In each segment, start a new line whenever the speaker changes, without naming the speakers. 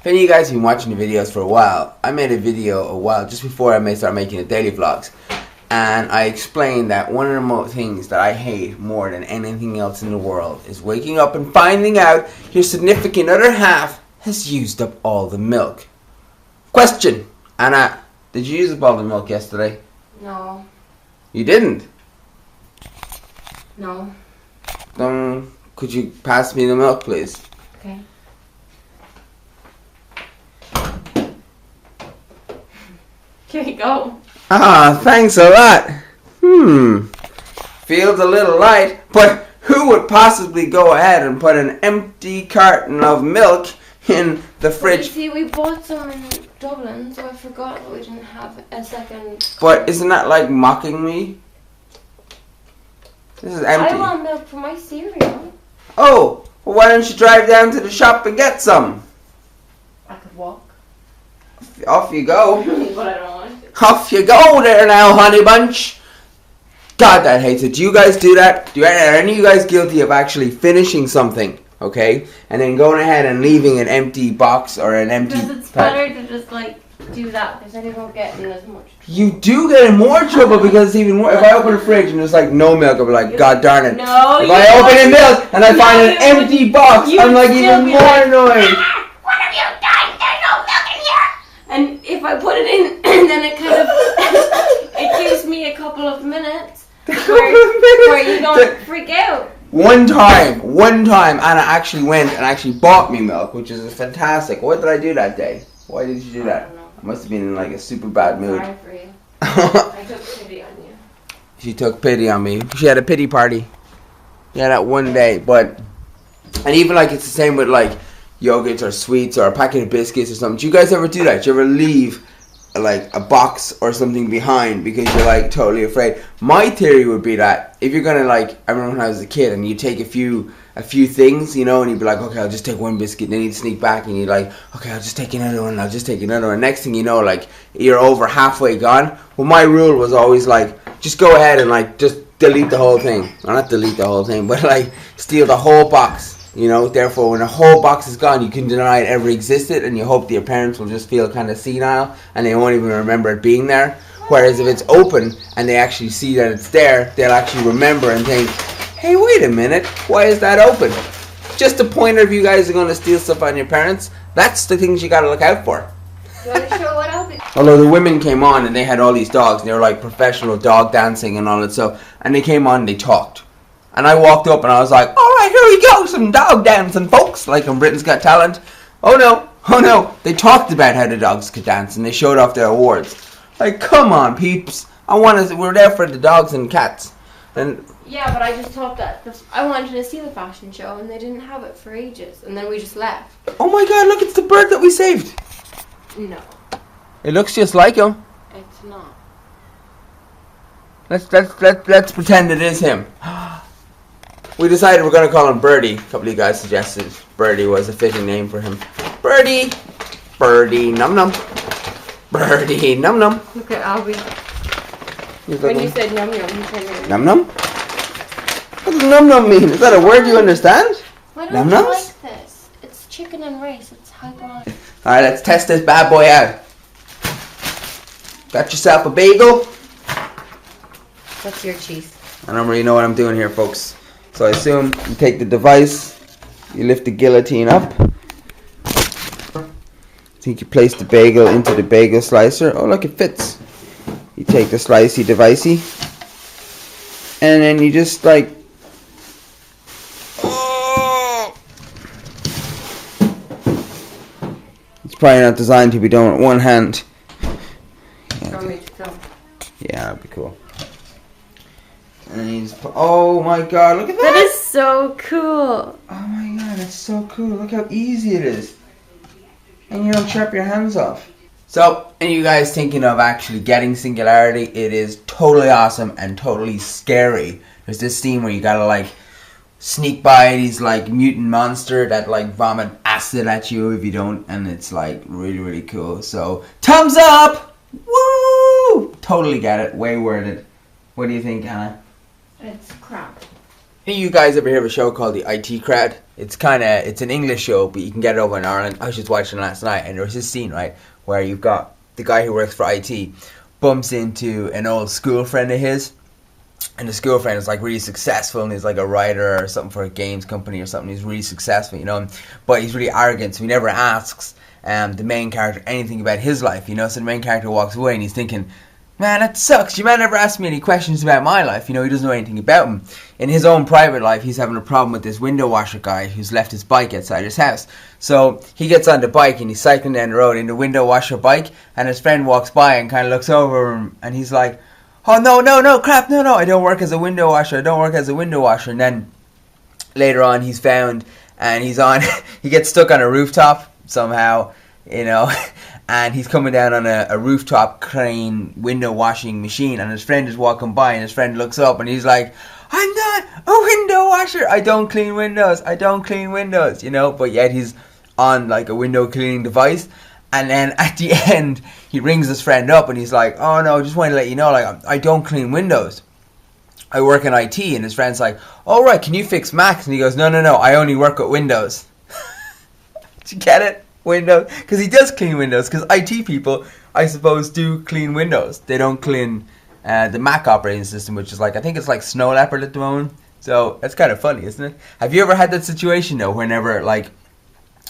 If any of you guys have been watching the videos for a while, I made a video a while just before I may start making the daily vlogs, and I explained that one of the most things that I hate more than anything else in the world is waking up and finding out your significant other half has used up all the milk. Question, Anna, did you use up all the milk yesterday?
No.
You didn't?
No.
Could you pass me the milk, please?
Okay. Here you go.
Ah, thanks a lot. Feels a little light, but who would possibly go ahead and put an empty carton of milk in the fridge?
You see, we bought some in Dublin, so I forgot that we didn't have a second.
But isn't that like mocking me? This is empty.
I want milk for my cereal.
Oh, well, why don't you drive down to the shop and get some?
I could walk.
Off you go.
But I don't want to.
Off you go there now, honey bunch. God, that hates it. Do you guys do that? Are any of you guys guilty of actually finishing something, okay, and then going ahead and leaving an empty box or an empty...
Because it's better to just, like, do that, because then you won't get in as much trouble.
You do get in more trouble because it's even more... If I open the fridge and there's, like, no milk, I'll be like, God darn it.
No,
if I open the milk and I find an empty box, I'm, like, even more annoyed.
What have you done? There's no milk in here! And if I put it in, then it kind of... it gives me a couple of minutes where you don't freak out.
One time, Anna actually went and actually bought me milk, which is fantastic. What did I do that day? Why did you do that?
I don't know.
I must have been in like a super bad mood.
Sorry for you. I took pity on you.
She took pity on me. She had a pity party. Yeah, that one day. But, and even like it's the same with like yogurts or sweets or a packet of biscuits or something. Do you guys ever do that? Do you ever leave like a box or something behind because you're like totally afraid? My theory would be that if you're gonna, like, I remember when I was a kid and you take a few things, you know, and you'd be like, okay, I'll just take one biscuit, and then you'd sneak back and you'd like, okay, I'll just take another one, next thing you know, like, you're over halfway gone. Well, my rule was always like, just go ahead and like just delete the whole thing. Well, not delete the whole thing, but like steal the whole box. You know, therefore, when a whole box is gone, you can deny it ever existed, and you hope that your parents will just feel kind of senile, and they won't even remember it being there. Whereas if it's open, and they actually see that it's there, they'll actually remember and think, hey, wait a minute, why is that open? Just a pointer if you guys are going to steal stuff on your parents. That's the things you got to look out for.
You want to show what Albi?
Although the women came on, and they had all these dogs, and they were like professional dog dancing and all that stuff, and they came on and they talked. And I walked up and I was like, alright, here we go, some dog dancing, folks, like on Britain's Got Talent. Oh no, they talked about how the dogs could dance and they showed off their awards. Like, come on, peeps. We're there for the dogs and cats. And
yeah, but I just thought that I wanted to see the fashion show and they didn't have it for ages, and then we just left.
oh my god, look, it's the bird that we saved.
No,
It looks just like him.
it's not.
Let's pretend it is him. We decided we're going to call him Birdie. A couple of you guys suggested Birdie was a fitting name for him. Birdie! Birdie num num. Birdie num num.
Look at Albi. When you said num num, you said
num num? What does num num mean? Is that a word you understand?
Why don't
Num
you
nums?
like this? It's chicken and rice. It's high quality.
Alright, let's test this bad boy out. Got yourself a bagel?
What's your cheese?
I don't really know what I'm doing here, folks. So I assume you take the device, you lift the guillotine up. I think you place the bagel into the bagel slicer. Oh, look, it fits. You take the slicey devicey, and then you just like, oh! It's probably not designed to be done with one hand. Yeah, that'd be cool. And then you just put, oh my god, look at that!
That is so cool.
Oh my god, that's so cool. Look how easy it is. And you don't chop your hands off. So, any of you guys thinking of actually getting Singularity, it is totally awesome and totally scary. There's this scene where you gotta like sneak by these like mutant monster that like vomit acid at you if you don't, and it's like really, really cool. So, thumbs up! Woo! Totally get it. Way worth it. What do you think, Anna?
It's crap.
You guys ever hear of a show called the IT Crowd? It's an English show, but you can get it over in Ireland. I was just watching it last night, and there was this scene, right, where you've got the guy who works for IT bumps into an old school friend of his, and the school friend is like really successful, and he's like a writer or something for a games company or something. He's really successful, you know, but he's really arrogant, so he never asks the main character anything about his life, you know. So the main character walks away, and he's thinking, man, that sucks. You might never ask me any questions about my life. You know, he doesn't know anything about him. In his own private life, he's having a problem with this window washer guy who's left his bike outside his house. So he gets on the bike and he's cycling down the road in the window washer bike, and his friend walks by and kind of looks over him, and he's like, oh, no, crap, no, I don't work as a window washer. And then later on, he's found, and he gets stuck on a rooftop somehow, you know, and he's coming down on a rooftop crane window washing machine, and his friend is walking by, and his friend looks up, and he's like, I'm not a window washer, I don't clean windows, you know, but yet he's on like a window cleaning device. And then at the end, he rings his friend up, and he's like, oh no, just wanted to let you know, like, I don't clean windows, I work in IT. And his friend's like, oh right, can you fix Macs? And he goes, no, I only work with Windows. Did you get it? Windows, because he does clean windows, because IT people, I suppose, do clean windows. They don't clean the Mac operating system, which is like, I think it's like Snow Leopard at the moment. So that's kind of funny, isn't it? Have you ever had that situation though, whenever, like,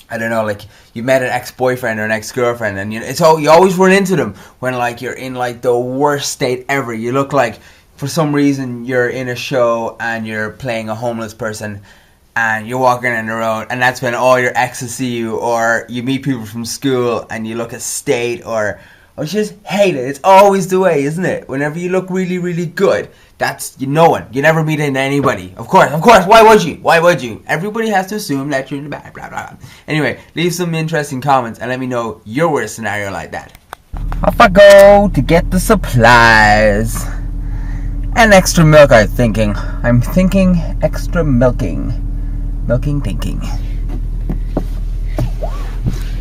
I don't know, like, you met an ex-boyfriend or an ex-girlfriend, and you always run into them when, like, you're in like the worst state ever. You look like, for some reason, you're in a show and you're playing a homeless person, and you're walking down the road, and that's when all your exes see you, or you meet people from school and you look a state, or you just hate it. It's always the way, isn't it? Whenever you look really, really good, that's no one. You never meet anybody. Of course. Why would you? Everybody has to assume that you're in the back. Blah blah blah. Anyway, leave some interesting comments and let me know your worst scenario like that. Off I go to get the supplies and extra milk. I'm thinking extra milking. Thinking.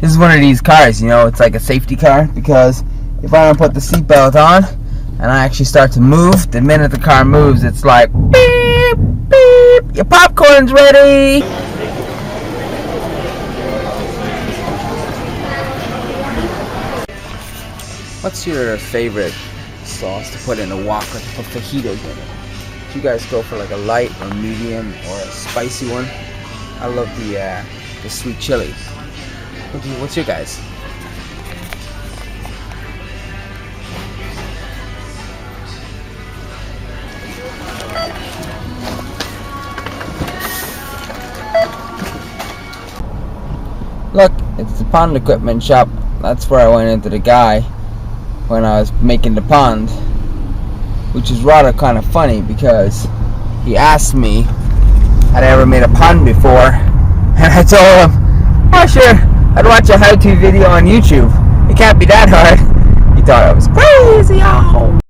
This is one of these cars, you know, it's like a safety car, because if I don't put the seatbelt on and I actually start to move, the minute the car moves, it's like, beep, beep, your popcorn's ready. What's your favorite sauce to put in a wok or to put fajitas in it? Do you guys go for like a light or medium or a spicy one? I love the sweet chili. What's your guys? Look, it's the pond equipment shop. That's where I went into the guy when I was making the pond, which is rather kind of funny, because he asked me had I ever made a pond before, and I told him, oh sure, I'd watch a how-to video on YouTube. It can't be that hard. He thought I was crazy. Oh.